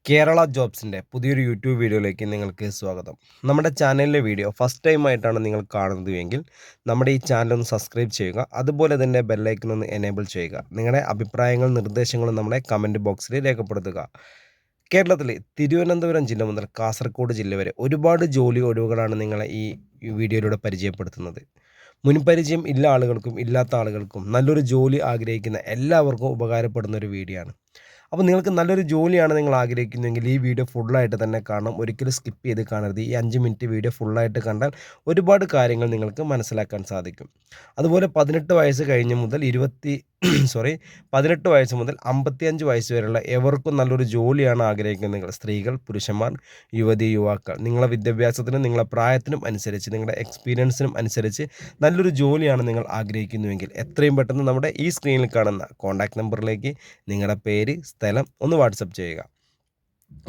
കേരള ജോബ്സിൻ്റെ പുതിയൊരു യൂട്യൂബ് വീഡിയോയിലേക്ക് നിങ്ങൾക്ക് സ്വാഗതം. നമ്മുടെ ചാനലിലെ വീഡിയോ ഫസ്റ്റ് ടൈം ആയിട്ടാണ് നിങ്ങൾ കാണുന്നത് എങ്കിൽ നമ്മുടെ ഈ ചാനൽ ഒന്ന് സബ്സ്ക്രൈബ് ചെയ്യുക. അതുപോലെ തന്നെ ബെല്ലൈക്കൺ ഒന്ന് എനേബിൾ ചെയ്യുക. നിങ്ങളുടെ അഭിപ്രായങ്ങളും നിർദ്ദേശങ്ങളും നമ്മുടെ കമൻറ്റ് ബോക്സിൽ രേഖപ്പെടുത്തുക. കേരളത്തിൽ തിരുവനന്തപുരം ജില്ല മുതൽ കാസർഗോഡ് ജില്ല വരെ ഒരുപാട് ജോലി ഒഴിവുകളാണ് നിങ്ങളെ ഈ വീഡിയോയിലൂടെ പരിചയപ്പെടുത്തുന്നത്. മുൻപരിചയം ഇല്ല ആളുകൾക്കും ഇല്ലാത്ത ആളുകൾക്കും നല്ലൊരു ജോലി ആഗ്രഹിക്കുന്ന എല്ലാവർക്കും ഉപകാരപ്പെടുന്ന ഒരു വീഡിയോ ആണ്. അപ്പോൾ നിങ്ങൾക്ക് നല്ലൊരു ജോലിയാണ് നിങ്ങൾ ആഗ്രഹിക്കുന്നതെങ്കിൽ ഈ വീഡിയോ ഫുള്ളായിട്ട് തന്നെ കാണണം. ഒരിക്കലും സ്കിപ്പ് ചെയ്ത് കാണരുത്. ഈ 5 മിനിറ്റ് വീഡിയോ ഫുള്ളായിട്ട് കണ്ടാൽ ഒരുപാട് കാര്യങ്ങൾ നിങ്ങൾക്ക് മനസ്സിലാക്കാൻ സാധിക്കും. അതുപോലെ 18 വയസ്സ് കഴിഞ്ഞ് മുതൽ 18 വയസ്സ് മുതൽ 55 വയസ്സ് വരെയുള്ള എവർക്കും നല്ലൊരു ജോലിയാണ് ആഗ്രഹിക്കുന്നത്. സ്ത്രീകൾ, പുരുഷന്മാർ, യുവതി, യുവാക്കൾ, നിങ്ങളുടെ വിദ്യാഭ്യാസത്തിനും നിങ്ങളുടെ പ്രായത്തിനും അനുസരിച്ച് നിങ്ങളുടെ എക്സ്പീരിയൻസിനും അനുസരിച്ച് നല്ലൊരു ജോലിയാണ് നിങ്ങൾ ആഗ്രഹിക്കുന്നുവെങ്കിൽ എത്രയും പെട്ടെന്ന് നമ്മുടെ ഈ സ്ക്രീനിൽ കാണുന്ന കോൺടാക്റ്റ് നമ്പറിലേക്ക് നിങ്ങളുടെ പേര്, സ്ഥലം ഒന്ന് വാട്സപ്പ് ചെയ്യുക.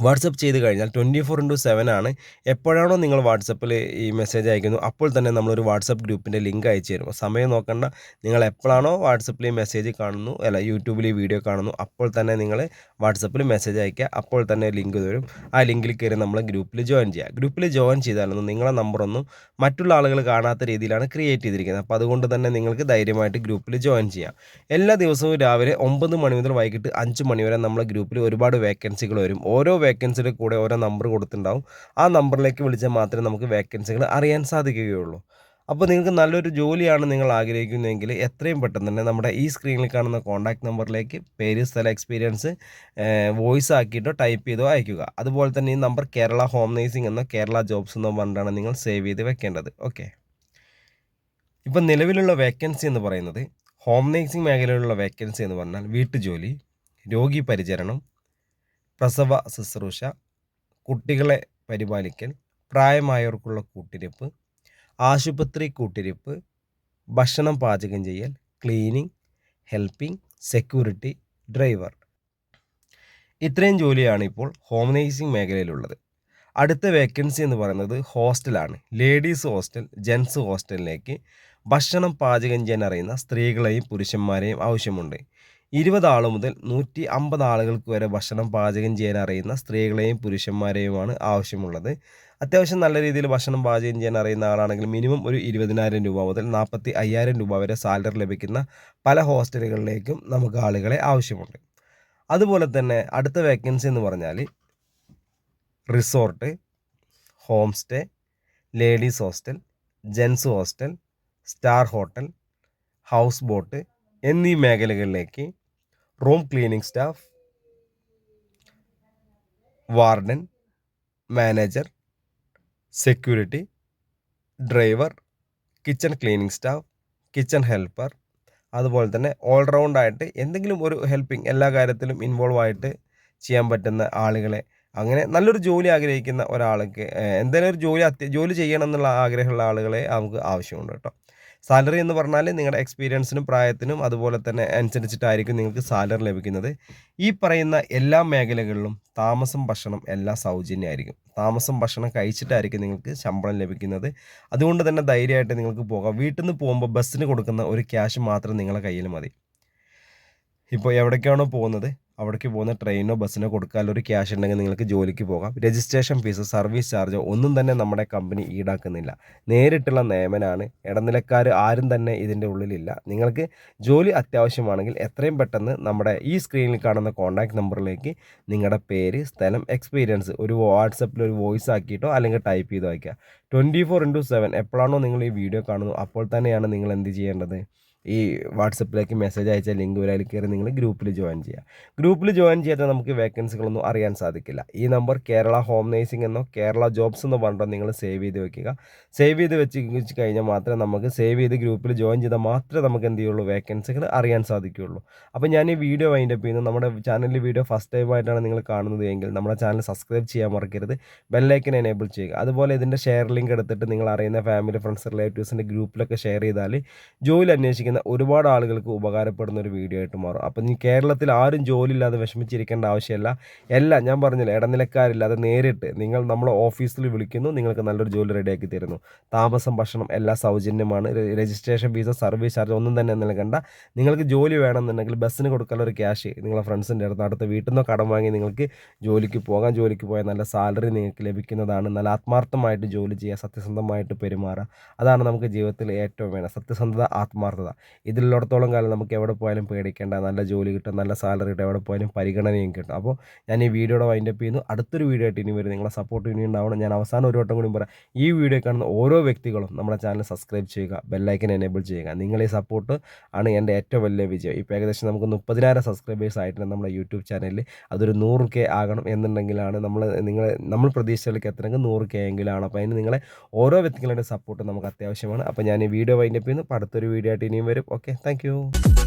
വാട്സപ്പ് ചെയ്ത് കഴിഞ്ഞാൽ 24/7 ആണ്. എപ്പോഴാണോ നിങ്ങൾ വാട്സപ്പിൽ ഈ മെസ്സേജ് അയക്കുന്നു അപ്പോൾ തന്നെ നമ്മളൊരു വാട്സപ്പ് ഗ്രൂപ്പിൻ്റെ ലിങ്ക് അയച്ചു തരും. സമയം നോക്കണ്ട. നിങ്ങൾ എപ്പോഴാണോ വാട്സപ്പിൽ ഈ മെസ്സേജ് കാണുന്നു യൂട്യൂബിൽ ഈ വീഡിയോ കാണുന്നു അപ്പോൾ തന്നെ നിങ്ങൾ വാട്സപ്പിൽ മെസ്സേജ് അയക്കുക. അപ്പോൾ തന്നെ ലിങ്ക് തരും. ആ ലിങ്കിൽ കയറി നമ്മൾ ഗ്രൂപ്പിൽ ജോയിൻ ചെയ്യുക. ഗ്രൂപ്പിൽ ജോയിൻ ചെയ്താലൊന്നും നിങ്ങളെ നമ്പറൊന്നും മറ്റുള്ള ആളുകൾ കാണാത്ത രീതിയിലാണ് ക്രിയേറ്റ് ചെയ്തിരിക്കുന്നത്. അപ്പോൾ അതുകൊണ്ട് തന്നെ നിങ്ങൾക്ക് ധൈര്യമായിട്ട് ഗ്രൂപ്പിൽ ജോയിൻ ചെയ്യാം. എല്ലാ ദിവസവും രാവിലെ 9 മണി മുതൽ വൈകിട്ട് 5 മണി വരെ നമ്മളെ ഗ്രൂപ്പിൽ ഒരുപാട് വേക്കൻസികൾ വരും. ഓരോ വേക്കൻസിയുടെ കൂടെ ഓരോ നമ്പർ കൊടുത്തിട്ടുണ്ടാവും. ആ നമ്പറിലേക്ക് വിളിച്ചാൽ മാത്രമേ നമുക്ക് വേക്കൻസികൾ അറിയാൻ സാധിക്കുകയുള്ളൂ. അപ്പോൾ നിങ്ങൾക്ക് നല്ലൊരു ജോലിയാണ് നിങ്ങൾ ആഗ്രഹിക്കുന്നതെങ്കിൽ എത്രയും പെട്ടെന്ന് തന്നെ നമ്മുടെ ഈ സ്ക്രീനിൽ കാണുന്ന കോൺടാക്റ്റ് നമ്പറിലേക്ക് പേര്, സ്ഥലം, എക്സ്പീരിയൻസ് വോയിസ് ആക്കിയിട്ടോ ടൈപ്പ് ചെയ്തോ അയയ്ക്കുക. അതുപോലെ തന്നെ ഈ നമ്പർ കേരള ഹോം നേഴ്സിംഗ് എന്നോ കേരള ജോബ്സ് എന്നോ പറഞ്ഞിട്ടാണ് നിങ്ങൾ സേവ് ചെയ്ത് വെക്കേണ്ടത്. ഓക്കെ. ഇപ്പം നിലവിലുള്ള വേക്കൻസി എന്ന് പറയുന്നത് ഹോം നേഴ്സിംഗ് മേഖലയിലുള്ള വേക്കൻസി എന്ന് പറഞ്ഞാൽ വീട്ടുജോലി, രോഗി പരിചരണം, പ്രസവ ശുശ്രൂഷ, കുട്ടികളെ പരിപാലിക്കൽ, പ്രായമായവർക്കുള്ള കൂട്ടിരിപ്പ്, ആശുപത്രി കൂട്ടിരിപ്പ്, ഭക്ഷണം പാചകം ചെയ്യൽ, ക്ലീനിങ്, ഹെൽപ്പിംഗ്, സെക്യൂരിറ്റി, ഡ്രൈവർ. ഇത്രയും ജോലിയാണ് ഇപ്പോൾ ഹോം നേഴ്സിംഗ് മേഖലയിലുള്ളത്. അടുത്ത വേക്കൻസി എന്ന് പറയുന്നത് ഹോസ്റ്റലാണ്. ലേഡീസ് ഹോസ്റ്റൽ, ജെൻസ് ഹോസ്റ്റലിലേക്ക് ഭക്ഷണം പാചകം ചെയ്യാൻ അറിയുന്ന സ്ത്രീകളെയും പുരുഷന്മാരെയും ആവശ്യമുണ്ട്. 20 ആൾ മുതൽ 150 ആളുകൾക്ക് വരെ ഭക്ഷണം പാചകം ചെയ്യാൻ അറിയുന്ന സ്ത്രീകളെയും പുരുഷന്മാരെയുമാണ് ആവശ്യമുള്ളത്. അത്യാവശ്യം നല്ല രീതിയിൽ ഭക്ഷണം പാചകം ചെയ്യാൻ അറിയുന്ന ആളാണെങ്കിൽ മിനിമം ഒരു 20,000 രൂപ മുതൽ 45,000 രൂപ വരെ സാലറി ലഭിക്കുന്ന പല ഹോസ്റ്റലുകളിലേക്കും നമുക്ക് ആളുകളെ ആവശ്യമുണ്ട്. അതുപോലെ തന്നെ അടുത്ത വേക്കൻസി എന്ന് പറഞ്ഞാൽ resort, home stay, ladies hostel, gents hostel, star hotel, house boat എന്നീ മേഖലകളിലേക്ക് room cleaning staff, warden, manager, security, driver, kitchen cleaning staff, kitchen helper, അതുപോലെ തന്നെ ഓൾറൗണ്ടായിട്ട് എന്തെങ്കിലും ഒരു ഹെൽപ്പിംഗ് എല്ലാ കാര്യത്തിലും ഇൻവോൾവ് ആയിട്ട് ചെയ്യാൻ പറ്റുന്ന ആളുകളെ, അങ്ങനെ നല്ലൊരു ജോലി ആഗ്രഹിക്കുന്ന ഒരാൾക്ക് എന്തെങ്കിലും ഒരു ജോലി ചെയ്യണം എന്നുള്ള ആഗ്രഹമുള്ള ആളുകളെ നമുക്ക് ആവശ്യമുണ്ട് കേട്ടോ. സാലറി എന്ന് പറഞ്ഞാൽ നിങ്ങളുടെ എക്സ്പീരിയൻസിനും പ്രായത്തിനും അതുപോലെ തന്നെ അനുസരിച്ചിട്ടായിരിക്കും നിങ്ങൾക്ക് സാലറി ലഭിക്കുന്നത്. ഈ പറയുന്ന എല്ലാ മേഖലകളിലും താമസം, ഭക്ഷണം എല്ലാം സൗജന്യമായിരിക്കും. താമസം, ഭക്ഷണം കഴിച്ചിട്ടായിരിക്കും നിങ്ങൾക്ക് ശമ്പളം ലഭിക്കുന്നത്. അതുകൊണ്ട് തന്നെ ധൈര്യമായിട്ട് നിങ്ങൾക്ക് പോകാം. വീട്ടിൽ നിന്ന് പോകുമ്പോൾ ബസ്സിന് കൊടുക്കുന്ന ഒരു ക്യാഷ് മാത്രം നിങ്ങളുടെ കയ്യിൽ മതി. ഇപ്പോൾ എവിടേക്കാണോ പോകുന്നത് അവിടേക്ക് പോകുന്ന ട്രെയിനോ ബസ്സിനോ കൊടുക്കാനൊരു ക്യാഷ് ഉണ്ടെങ്കിൽ നിങ്ങൾക്ക് ജോലിക്ക് പോകാം. രജിസ്ട്രേഷൻ ഫീസ്, സർവീസ് ചാർജോ ഒന്നും തന്നെ നമ്മുടെ കമ്പനി ഈടാക്കുന്നില്ല. നേരിട്ടുള്ള നിയമനമാണ്. ഇടനിലക്കാർ ആരും തന്നെ ഇതിൻ്റെ ഉള്ളിലില്ല. നിങ്ങൾക്ക് ജോലി അത്യാവശ്യമാണെങ്കിൽ എത്രയും പെട്ടെന്ന് നമ്മുടെ ഈ സ്ക്രീനിൽ കാണുന്ന കോൺടാക്റ്റ് നമ്പറിലേക്ക് നിങ്ങളുടെ പേര്, സ്ഥലം, എക്സ്പീരിയൻസ് ഒരു വാട്സപ്പിൽ ഒരു വോയിസ് ആക്കിയിട്ടോ അല്ലെങ്കിൽ ടൈപ്പ് ചെയ്തോ അയയ്ക്കുക. 24/7 എപ്പോഴാണോ നിങ്ങൾ ഈ വീഡിയോ കാണുന്നു അപ്പോൾ തന്നെയാണ് നിങ്ങൾ എന്ത് ചെയ്യേണ്ടത്, ഈ വാട്സപ്പിലേക്ക് മെസ്സേജ് അയച്ച ലിങ്ക് വരെ അതിൽ കയറി നിങ്ങൾ ഗ്രൂപ്പിൽ ജോയിൻ ചെയ്യുക. ഗ്രൂപ്പിൽ ജോയിൻ ചെയ്താൽ നമുക്ക് വേക്കൻസികളൊന്നും അറിയാൻ സാധിക്കില്ല. ഈ നമ്പർ കേരള ഹോം നേഴ്സിംഗ് എന്നോ കേരള ജോബ്സ് എന്നോ പറഞ്ഞിട്ടോ നിങ്ങൾ സേവ് ചെയ്ത് വെക്കുക. സേവ് ചെയ്ത് വെച്ച് കഴിഞ്ഞാൽ മാത്രമേ നമുക്ക് സേവ് ചെയ്ത് ഗ്രൂപ്പിൽ ജോയിൻ ചെയ്താൽ മാത്രമേ നമുക്ക് എന്ത് ചെയ്യുള്ളൂ, വേക്കൻസികൾ അറിയാൻ സാധിക്കുകയുള്ളൂ. അപ്പോൾ ഞാൻ ഈ വീഡിയോ വൈൻഡപ്പ് ചെയ്യുന്നു. നമ്മുടെ ചാനലിൽ വീഡിയോ ഫസ്റ്റ് ടൈം ആയിട്ടാണ് നിങ്ങൾ കാണുന്നത് എങ്കിൽ നമ്മുടെ ചാനൽ സബ്സ്ക്രൈബ് ചെയ്യാൻ മറക്കരുത്. ബെല്ലൈക്കൻ എനേബിൾ ചെയ്യുക. അതുപോലെ ഇതിൻ്റെ ഷെയർ ലിങ്ക് എടുത്തിട്ട് നിങ്ങൾ അറിയുന്ന ഫാമിലി, ഫ്രണ്ട്സ്, റിലേറ്റീവ്സിൻ്റെ ഗ്രൂപ്പിലൊക്കെ ഷെയർ ചെയ്താൽ ജോലി അന്വേഷിക്കുന്ന ചെയ്യുന്ന ഒരുപാട് ആളുകൾക്ക് ഉപകാരപ്പെടുന്ന ഒരു വീഡിയോ ആയിട്ട് മാറും. അപ്പം ഈ കേരളത്തിൽ ആരും ജോലിയില്ലാതെ വിഷമിച്ചിരിക്കേണ്ട ആവശ്യമില്ല. എല്ലാം ഞാൻ പറഞ്ഞില്ലേ, ഇടനിലക്കാരില്ലാതെ നേരിട്ട് നമ്മളെ ഓഫീസിൽ വിളിക്കുന്നു, നിങ്ങൾക്ക് നല്ലൊരു ജോലി റെഡിയാക്കി തരുന്നു. താമസം, ഭക്ഷണം എല്ലാം സൗജന്യമാണ്. രജിസ്ട്രേഷൻ ഫീസോ സർവീസ് ചാർജ് ഒന്നും തന്നെ നൽകണ്ട. നിങ്ങൾക്ക് ജോലി വേണമെന്നുണ്ടെങ്കിൽ ബസ്സിന് കൊടുക്കാനുള്ള ഒരു ക്യാഷ് നിങ്ങളെ ഫ്രണ്ട്സിൻ്റെ അടുത്ത് വീട്ടിൽ നിന്നോ കടം വാങ്ങി നിങ്ങൾക്ക് ജോലിക്ക് പോകാം. ജോലിക്ക് പോയാൽ നല്ല സാലറി നിങ്ങൾക്ക് ലഭിക്കുന്നതാണ്. നല്ല ആത്മാർത്ഥമായിട്ട് ജോലി ചെയ്യുക, സത്യസന്ധമായിട്ട് പെരുമാറുക. അതാണ് നമുക്ക് ജീവിതത്തിൽ ഏറ്റവും വേണം. സത്യസന്ധത, ആത്മാർത്ഥത. ഇതിലുള്ളിടത്തോളം കാലം നമുക്ക് എവിടെ പോയാലും പേടിക്കേണ്ട. നല്ല ജോലി കിട്ടും, നല്ല സാലറി കിട്ടും, എവിടെ പോയാലും പരിഗണനയും കിട്ടും. അപ്പോൾ ഞാൻ ഈ വീഡിയോയുടെ വൈൻഡപ്പ് ചെയ്യുന്നു. അടുത്തൊരു വീഡിയോ ആയിട്ട് ഇനി വരും. നിങ്ങളെ സപ്പോർട്ട് ഇനി ഉണ്ടാവണം. ഞാൻ അവസാനം ഒരു വട്ടം കൂടി പറയാം, ഈ വീഡിയോ കാണുന്ന ഓരോ വ്യക്തികളും നമ്മുടെ ചാനൽ സബ്സ്ക്രൈബ് ചെയ്യുക, ബെല്ലൈക്കൻ എനേബിൾ ചെയ്യുക. നിങ്ങളെ സപ്പോർട്ട് ആണ് എൻ്റെ ഏറ്റവും വലിയ വിജയം. ഇപ്പോൾ ഏകദേശം നമുക്ക് 30,000 സബ്സ്ക്രൈബേഴ്സ് ആയിട്ടുണ്ട് നമ്മുടെ യൂട്യൂബ് ചാനലിൽ. അതൊരു 100K ആകണം എന്നുണ്ടെങ്കിലാണ് നമ്മൾ പ്രതീക്ഷയിലേക്ക് എത്തണമെങ്കിൽ 100K എങ്കിലാണ്. അപ്പോൾ അതിന് നിങ്ങളെ ഓരോ വ്യക്തികളുടെ സപ്പോർട്ട് നമുക്ക് അത്യാവശ്യമാണ്. അപ്പോൾ ഞാൻ ഈ വീഡിയോ വൈൻഡപ്പ് ചെയ്യുന്നു. അപ്പോൾ അടുത്തൊരു വീഡിയോ ആയിട്ട് ഇനിയും വരും. Okay, thank